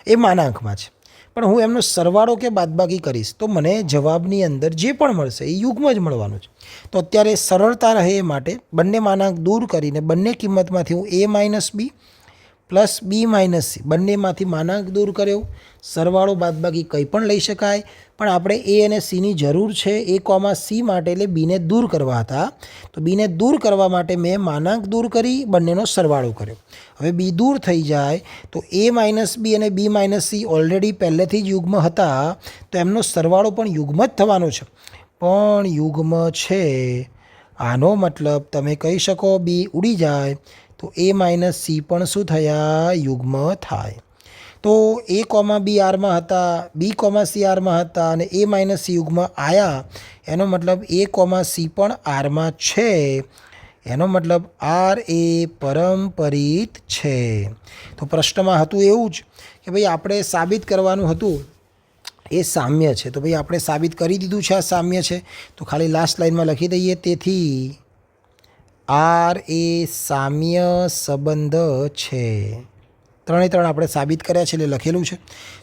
એ માનાંકમાં છે, પણ હું એમનો સરવાળો કે બાદબાકી કરીશ તો મને જવાબની અંદર જે પણ મળશે એ યુગ્મ જ મળવાનું છે. તો અત્યારે સરળતા રહે એ માટે બંને માનાંક દૂર કરીને બંને કિંમતમાંથી હું A - B plus B - C બંનેમાંથી માનાંક દૂર કર્યો. સરવાળો બાદબાકી કંઈ પણ લઈ શકાય, પણ આપણે A અને Cની જરૂર છે A કોમા C માટે, એટલે Bને દૂર કરવા હતા. તો Bને દૂર કરવા માટે મેં માનાંક દૂર કરી, બંનેનો સરવાળો કર્યો. હવે B દૂર થઈ જાય તો A - B અને B - C ઓલરેડી પહેલેથી જ યુગ્મ હતા, તો એમનો સરવાળો પણ યુગ્મ જ થવાનો છે. પણ યુગ્મ છે, આનો મતલબ તમે કહી શકો B ઉડી જાય તો A - C પણ શું થયા? યુગ્મ થાય. તો A કોમા B આરમાં હતા, B કોમા C આરમાં હતા અને A - C યુગ્મ આવ્યા, એનો મતલબ A કોમા C પણ આરમાં છે. એનો મતલબ R એ પરંપરિત છે. તો પ્રશ્નમાં હતું એવું જ કે ભાઈ આપણે સાબિત કરવાનું હતું એ સામ્ય છે. તો ભાઈ આપણે સાબિત કરી દીધું છે આ સામ્ય છે, તો ખાલી લાસ્ટ લાઈનમાં લખી દઈએ. તેથી R એ સામ્ય સંબંધ છે. 3 આપણે સાબિત કર્યા છે એટલે લખેલું છે.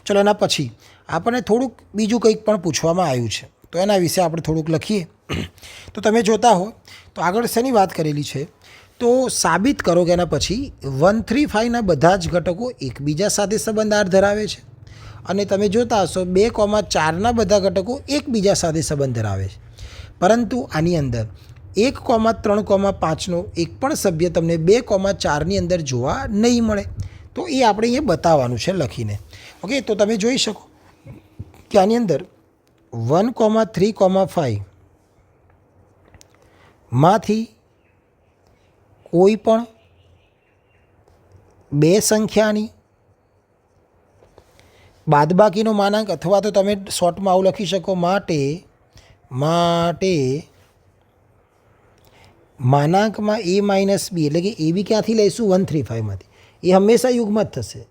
ચલો એના પછી આપણને થોડુંક બીજું કંઈક પણ પૂછવામાં આવ્યું છે, તો એના વિશે આપણે થોડુંક લખીએ. તો તમે જોતા હો તો આગળ શેની વાત કરેલી છે? તો સાબિત કરો કે એના પછી 1 3 5ના બધા જ ઘટકો એકબીજા સાથે સંબંધ R ધરાવે છે. અને તમે જોતા હશો 2 કોમા 4ના બધા ઘટકો એકબીજા સાથે સંબંધ ધરાવે છે. પરંતુ આની અંદર 1 કોમા 3 કોમા 5નો એક પણ સભ્ય તમને 2 કોમા 4ની અંદર જોવા નહીં મળે. તો એ આપણે અહીંયા બતાવવાનું છે લખીને. ઓકે, તો તમે જોઈ શકો કે આની અંદર 1 કોમા 3 કોમા 5 માંથી કોઈ પણ બે સંખ્યાની બાદબાકીનો માનાંક, અથવા તો તમે શોર્ટમાં આવું લખી શકો માટે માનાંકમાં A - B, એટલે કે AB ક્યાંથી લઈશું? 1 3 5માંથી. એ હંમેશા યુગ્મ જ થશે.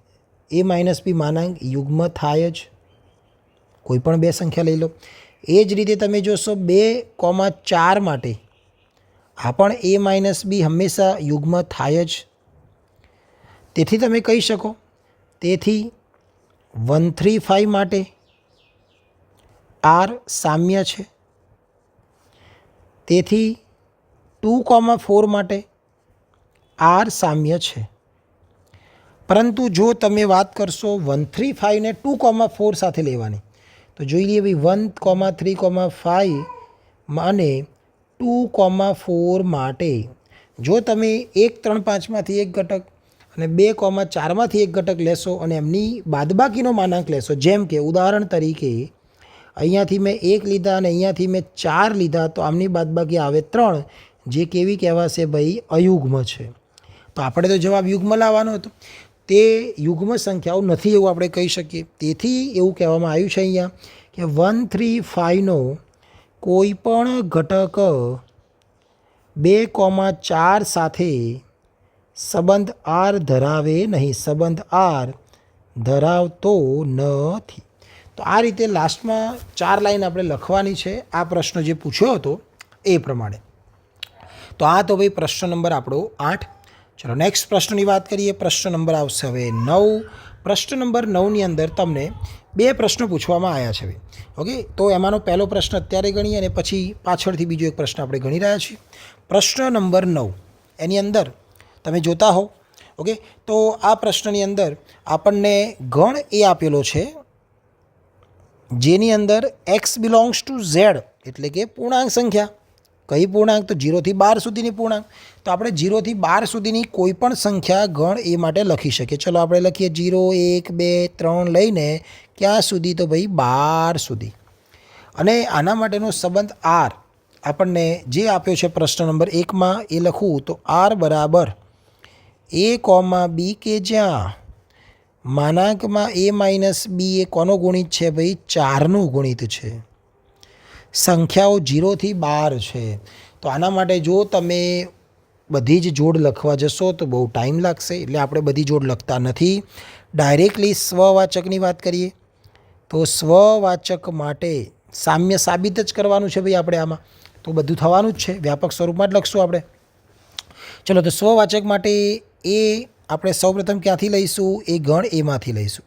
A - B માનાંક યુગ્મ થાય જ, કોઈ પણ બે સંખ્યા લઈ લો. એ જ રીતે તમે જોશો 2 કોમા 4 માટે આ પણ A - B હંમેશા યુગ્મ થાય જ. તેથી તમે કહી શકો, તેથી 1 3 5 માટે R સામ્ય છે. તેથી 2 કોમા 4 માટે R સામ્ય છે. પરંતુ જો તમે વાત કરશો 1 3 5 ને 2 કોમા 4 સાથે લેવાની, તો જોઈ લઈએ ભાઈ 1 કોમા 3 કોમા 5 અને 2 કોમા 4 માટે જો તમે 1 3 5માંથી એક ઘટક અને 2 કોમા 4માંથી એક ઘટક લેશો અને એમની બાદબાકીનો માનાંક લેશો, જેમ કે ઉદાહરણ તરીકે અહીંયાથી મેં 1 લીધા અને અહીંયાથી મેં 4 લીધા, તો આમની બાદબાકી આવે 3, જે કેવી કહેવાશે ભાઈ? અયુગ્મ છે. તો આપણે તો જવાબ યુગ્મ લાવવાનો હતો, તે યુગ્મ સંખ્યાઓ નથી એવું આપણે કહી શકીએ. તેથી એવું કહેવામાં આવ્યું છે અહીંયા કે 1 3 5નો કોઈ પણ ઘટક 2 કોમા 4 સાથે સંબંધ R ધરાવે નહીં, સંબંધ R ધરાવતો નથી. તો આ રીતે લાસ્ટમાં 4 લાઈન આપણે લખવાની છે આ પ્રશ્ન જે પૂછ્યો હતો એ પ્રમાણે. તો આ તો ભાઈ પ્રશ્ન નંબર આપણો 8. ચલો નેક્સ્ટ પ્રશ્નની વાત કરીએ. પ્રશ્ન નંબર આવશે હવે 9. પ્રશ્ન નંબર 9ની અંદર તમને 2 પ્રશ્નો પૂછવામાં આવ્યા છે. ઓકે, તો એમાંનો પહેલો પ્રશ્ન અત્યારે ગણીએ અને પછી પાછળથી બીજો એક પ્રશ્ન આપણે ગણી રહ્યા છીએ. પ્રશ્ન નંબર 9 એની અંદર તમે જોતા હો. ઓકે, તો આ પ્રશ્નની અંદર આપણને ગણ એ આપેલો છે, જેની અંદર x બિલોંગ્સ ટુ z એટલે કે પૂર્ણાંક સંખ્યા. કઈ પૂર્ણાંક? તો 0 થી 12 સુધીની પૂર્ણાંક. તો આપણે 0 થી 12 સુધીની કોઈ પણ સંખ્યા ગણ એ માટે લખી શકીએ. ચલો આપણે લખીએ 0 1 2 3 લઈને ક્યાં સુધી? તો ભાઈ 12 સુધી. અને આના માટેનો સંબંધ આર આપણને જે આપ્યો છે પ્રશ્ન નંબર 1માં એ લખવું તો આર બરાબર a, b કે જ્યાં માનાંકમાં a માઇનસ b એ કોનો ગુણિત છે? ભાઈ 4નું ગુણિત છે. સંખ્યાઓ 0 થી 12 છે. તો આના માટે જો તમે બધી જ જોડ લખવા જશો તો બહુ ટાઈમ લાગશે, એટલે આપણે બધી જોડ લખતા નથી. ડાયરેક્ટલી સ્વવાચકની વાત કરીએ તો સ્વવાચક માટે સામ્ય સાબિત જ કરવાનું છે ભાઈ આપણે આમાં, તો બધું થવાનું જ છે, વ્યાપક સ્વરૂપમાં જ લખશું આપણે. ચલો તો સ્વવાચક માટે એ આપણે સૌપ્રથમ ક્યાંથી લઈશું? એ ગણ એમાંથી લઈશું.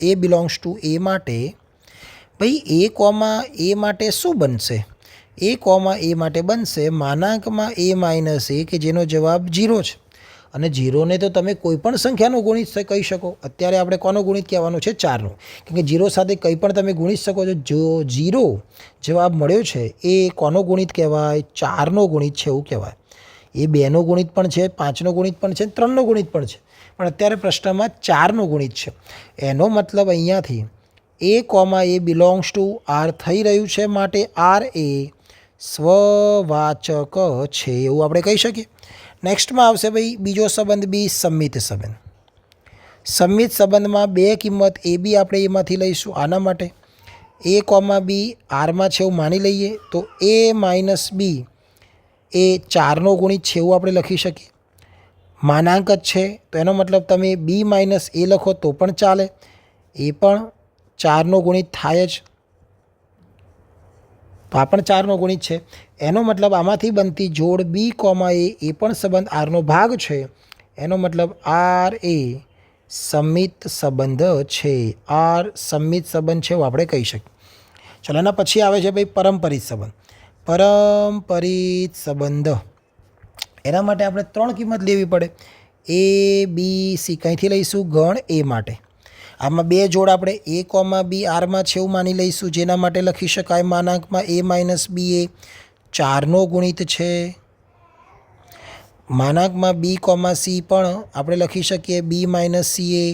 એ બિલોંગ્સ ટુ એ માટે ભાઈ એ માટે શું બનશે? એ માટે બનશે માનાંકમાં a માઇનસ a કે જેનો જવાબ 0 છે. અને 0ને તો તમે કોઈ પણ સંખ્યાનો ગુણિત કહી શકો. અત્યારે આપણે કોનો ગુણિત કહેવાનો છે? 4નો. કેમ કે 0 સાથે કંઈ પણ તમે ગુણિત શકો છો. જો 0 જવાબ મળ્યો છે એ કોનો ગુણિત કહેવાય? 4નો ગુણિત છે એવું કહેવાય. એ 2નો ગુણિત પણ છે, 5નો ગુણિત પણ છે, 3નો ગુણિત પણ છે, પણ અત્યારે પ્રશ્નમાં 4નો ગુણિત છે. એનો મતલબ અહીંયાથી એ બિલોંગ્સ ટુ આર થઈ રહ્યું છે, માટે આર એ સ્વવાચક છે એવું આપણે કહી શકીએ. નેક્સ્ટમાં આવશે ભાઈ બીજો સંબંધ બી, સંમિત સંબંધ. સંમિત સંબંધમાં બે કિંમત એ બી આપણે એમાંથી લઈશું. આના માટે a, b આરમાં છે એવું માની લઈએ તો a માઇનસ બી એ 4નો ગુણિત છે એવું આપણે લખી શકીએ. માનાંક જ છે તો એનો મતલબ તમે b માઇનસ a લખો તો પણ ચાલે, એ પણ 4નો ગુણિત થાય જ. તો આ પણ 4નો ગુણિત છે. એનો મતલબ આમાંથી બનતી જોડ b, એ પણ સંબંધ આરનો ભાગ છે. એનો મતલબ આર એ સંમિત સંબંધ છે. આર સંમિત સંબંધ છે એવું આપણે કહી શકીએ. ચલો એના પછી આવે છે ભાઈ પરંપરિત સંબંધ. પરંપરિત સંબંધ એના માટે આપણે 3 કિંમત લેવી પડે. a, b, c કંઈથી લઈશું? ગણ એ માટે. આમાં બે જોડ આપણે a, b આરમાં છે એવું માની લઈશું, જેના માટે લખી શકાય માનાંકમાં a માઇનસ b એ 4નો ગુણિત છે. માનાંકમાં b, c પણ આપણે લખી શકીએ b માઇનસ c એ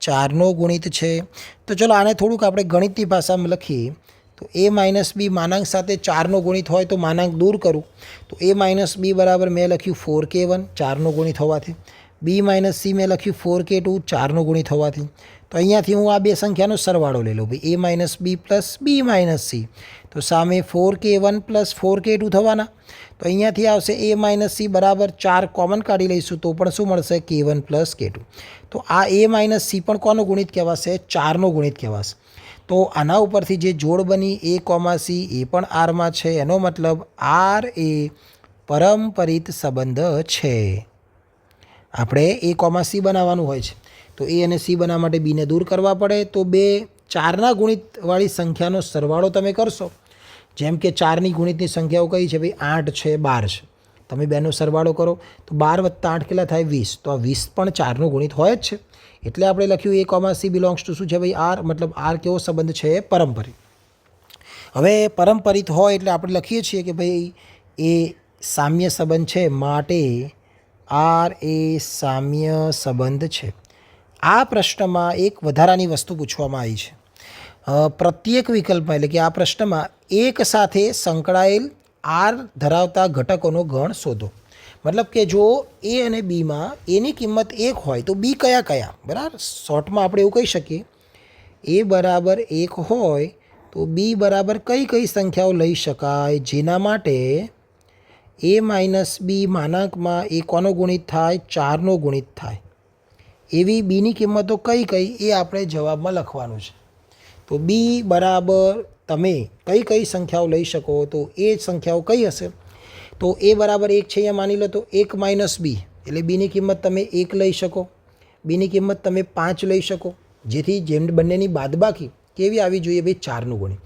4નો ગુણિત છે. તો ચલો આને થોડુંક આપણે ગણિતની ભાષામાં લખીએ તો a માઇનસ b માનાંક સાથે 4નો ગુણિત હોય તો માનાંક દૂર કરું તો a માઇનસ b બરાબર મેં લખ્યું 4k1 4નો ગુણિત હોવાથી, b માઇનસ c મેં લખ્યું 4k2 4નો ગુણિત હોવાથી. તો અહીંયાથી હું આ બે સંખ્યાનો સરવાળો લઈ લઉં ભાઈ, a minus b plus b minus c. તો સામે 4k1 પ્લસ 4k2 થવાના. તો અહીંયાથી આવશે a માઇનસ c બરાબર 4 કોમન કાઢી લઈશું તો પણ શું મળશે? k1 plus k2. તો આ a માઇનસ c પણ કોનો ગુણિત કહેવાશે? 4નો ગુણિત કહેવાશે. તો આના ઉપરથી જે જોડ બની a, c એ પણ આરમાં છે. એનો મતલબ આર એ પરંપરિત સંબંધ છે. આપણે a, c બનાવવાનું હોય છે તો a અને c બનાવવા માટે બીને દૂર કરવા પડે. તો બે 4ના ગુણિતવાળી સંખ્યાનો સરવાળો તમે કરશો, જેમ કે 4ની ગુણિતની સંખ્યાઓ કઈ છે ભાઈ? 8 છે, 12 છે. તમે બેનો સરવાળો કરો તો 12 + 8 કેટલા થાય? 20. તો આ 20 પણ 4નો ગુણિત હોય જ છે. એટલે આપણે લખ્યું a, c બિલોંગ્સ ટુ શું છે ભાઈ? આર. મતલબ આર કેવો સંબંધ છે? પરંપરિત. હવે પરંપરિત હોય એટલે આપણે લખીએ છીએ કે ભાઈ એ સામ્ય સંબંધ છે, માટે આર એ સામ્ય સંબંધ છે. આ પ્રશ્નમાં એક વધારાની વસ્તુ પૂછવામાં આવી છે. પ્રત્યેક વિકલ્પમાં, એટલે કે આ પ્રશ્નમાં એક સાથે સંકળાયેલ આર ધરાવતા ઘટકોનો ગણ શોધો. મતલબ કે જો એ અને બીમાં એની કિંમત 1 હોય તો બી કયા કયા? બરાબર, શોર્ટમાં આપણે એવું કહી શકીએ એ બરાબર 1 હોય તો બી બરાબર કઈ કઈ સંખ્યાઓ લઈ શકાય, જેના માટે a માઇનસ બી માનાંકમાં એ કોનો ગુણિત થાય? 4નો ગુણિત થાય. એવી બીની કિંમતો કઈ કઈ એ આપણે જવાબમાં લખવાનું છે. તો બી બરાબર તમે કઈ કઈ સંખ્યાઓ લઈ શકો, તો એ સંખ્યાઓ કઈ હશે? તો એ બરાબર 1 છે અહીંયા માની લો તો 1 માઇનસ બી એટલે બીની કિંમત તમે 1 લઈ શકો, બીની કિંમત તમે 5 લઈ શકો, જેથી જેમ બંનેની બાદબાકી કેવી આવી જોઈએ ભાઈ? 4નું ગુણિત.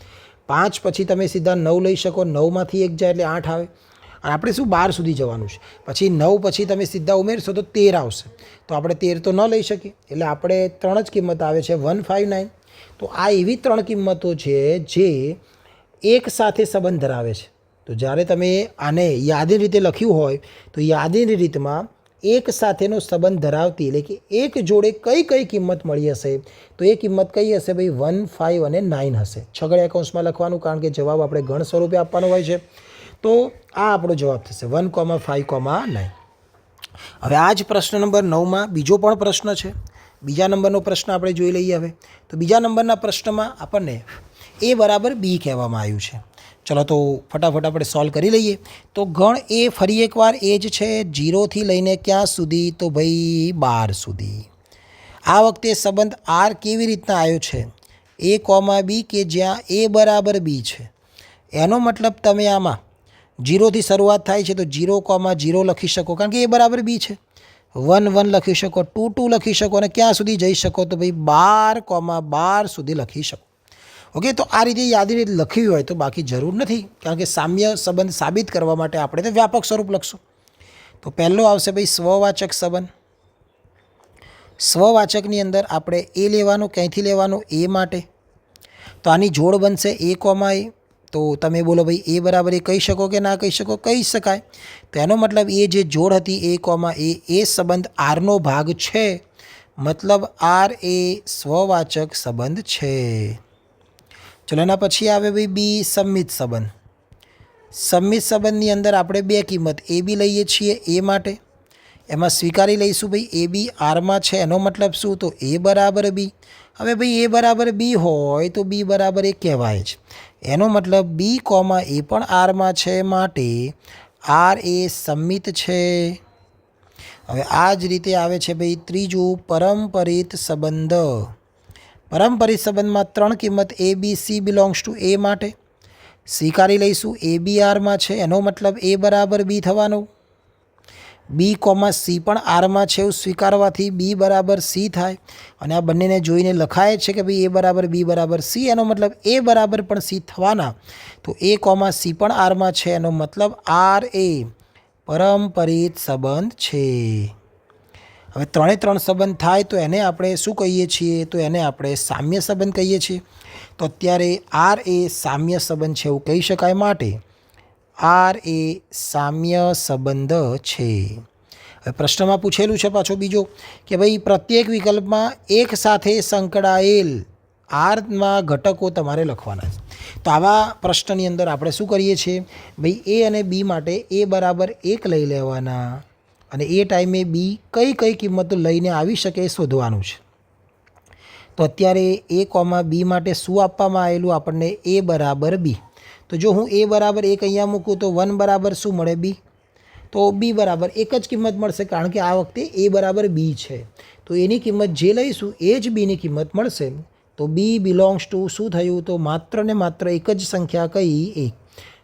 5 પછી તમે સીધા 9 લઈ શકો, 9માંથી 1 જાય એટલે 8 આવે. આપણે શું 12 સુધી જવાનું છે. પછી 9 પછી તમે સીધા ઉમેરશો તો 13 આવશે. તો આપણે 13 તો ન લઈ શકીએ, એટલે આપણે 3 જ કિંમત આવે છે 159. તો આ એવી 3 કિંમતો છે જે એક સાથે સંબંધ ધરાવે છે. તો જ્યારે તમે આને યાદીની રીતે લખ્યું હોય તો યાદીની રીતમાં એક સાથેનો સંબંધ ધરાવતી એટલે કે એક જોડે કઈ કઈ કિંમત મળી હશે તો એ કિંમત કઈ હશે ભાઈ 1, 5 અને 9 હશે. છગડીયા કૌંસમાં લખવાનું કારણ કે જવાબ આપણે ગણ સ્વરૂપે આપવાનો હોય છે. તો આ આપણો જવાબ થશે 1, 5, 9. હવે આ જ પ્રશ્ન નંબર 9માં બીજો પણ પ્રશ્ન છે. બીજા નંબરનો પ્રશ્ન આપણે જોઈ લઈએ. હવે તો બીજા નંબરના પ્રશ્નમાં આપણને a બરાબર b કહેવામાં આવ્યું છે. ચલો તો ફટાફટ આપણે સોલ્વ કરી લઈએ. તો ગણ એ ફરી એકવાર એ જ છે 0થી લઈને ક્યાં સુધી તો ભાઈ 12 સુધી. આ વખતે સંબંધ આર કેવી રીતના આવ્યો છે a, b કે જ્યાં a બરાબર b છે. એનો મતલબ તમે આમાં 0થી શરૂઆત થાય છે તો 0, 0 લખી શકો કારણ કે a બરાબર b છે. 1, 1 લખી શકો, 2, 2 લખી શકો અને ક્યાં સુધી જઈ શકો તો ભાઈ 12, 12 સુધી લખી શકો. ઓકે, તો આ રીતે યાદી લખવી હોય તો બાકી જરૂર નથી કારણ કે સામ્ય સંબંધ સાબિત કરવા માટે આપણે તો વ્યાપક સ્વરૂપ લખશું. તો પહેલો આવશે ભાઈ સ્વવાચક સંબંધ. સ્વવાચકની અંદર આપણે એ લેવાનું, ક્યાંથી લેવાનું એ માટે. તો આની જોડ બનશે a, a. તો તમે બોલો ભાઈ એ બરાબર એ કહી શકો કે ના કહી શકો? કહી શકાય. તો એનો મતલબ એ જે જોડ હતી a, એ સંબંધ આરનો ભાગ છે. મતલબ આર એ સ્વવાચક સંબંધ છે. ચલો એના પછી આવે ભાઈ બી સંમિત સંબંધ. સંમિત સંબંધની અંદર આપણે બે કિંમત એ બી લઈએ છીએ એ માટે. એમાં સ્વીકારી લઈશું ભાઈ એ બી આરમાં છે એનો મતલબ શું તો એ બરાબર બી. હવે ભાઈ એ બરાબર બી હોય તો બી બરાબર એ કહેવાય જ. એનો મતલબ બી, એ પણ આરમાં છે માટે આર એ સંમિત છે. હવે આ જ રીતે આવે છે ભાઈ ત્રીજું પરંપરિત સંબંધ. પરંપરિત સંબંધમાં 3 કિંમત એ બી સી બિલોંગ્સ ટુ એ માટે સ્વીકારી લઈશું એ બી આરમાં છે એનો મતલબ એ બરાબર બી થવાનું. બી, સી પણ આરમાં છે એવું સ્વીકારવાથી બી બરાબર સી થાય અને આ બંનેને જોઈને લખાય છે કે ભાઈ એ બરાબર બી બરાબર સી એનો મતલબ એ બરાબર પણ સી થવાના. તો એ, સી પણ આરમાં છે એનો મતલબ આર એ પરંપરિત સંબંધ છે. હવે 3 સંબંધ થાય તો એને આપણે શું કહીએ છીએ તો એને આપણે સામ્ય સંબંધ કહીએ છીએ. તો અત્યારે આર એ સામ્ય સંબંધ છે એવું કહી શકાય માટે આર એ સામ્ય સંબંધ છે. હવે પ્રશ્નમાં પૂછેલું છે પાછો બીજો કે ભાઈ પ્રત્યેક વિકલ્પમાં એક સાથે સંકળાયેલ આરમાં ઘટકો તમારે લખવાના છે. તો આવા પ્રશ્નની અંદર આપણે શું કરીએ છીએ ભાઈ એ અને બી માટે એ બરાબર 1 લઈ લેવાના અને એ ટાઈમે બી કઈ કઈ કિંમતો લઈને આવી શકે એ શોધવાનું છે. તો અત્યારે એ, બી માટે શું આપવામાં આવેલું આપણને એ બરાબર બી. તો જો હું એ બરાબર 1 અહીંયા મૂકું તો 1 બરાબર શું મળે બી. તો બી બરાબર એક જ કિંમત મળશે કારણ કે આ વખતે એ બરાબર બી છે. તો એની કિંમત જે લઈશું એ જ બીની કિંમત મળશે. તો બી બિલોંગ્સ ટુ શું થયું તો માત્ર ને માત્ર એક જ સંખ્યા કઈ 1.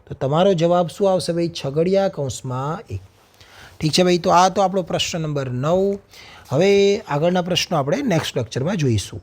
તો તમારો જવાબ શું આવશે ભાઈ છગડીયા કૌંસમાં 1. ઠીક છે ભાઈ. તો આ તો આપણો પ્રશ્ન નંબર 9. હવે આગળના પ્રશ્નો આપણે નેક્સ્ટ લેક્ચરમાં જોઈશું.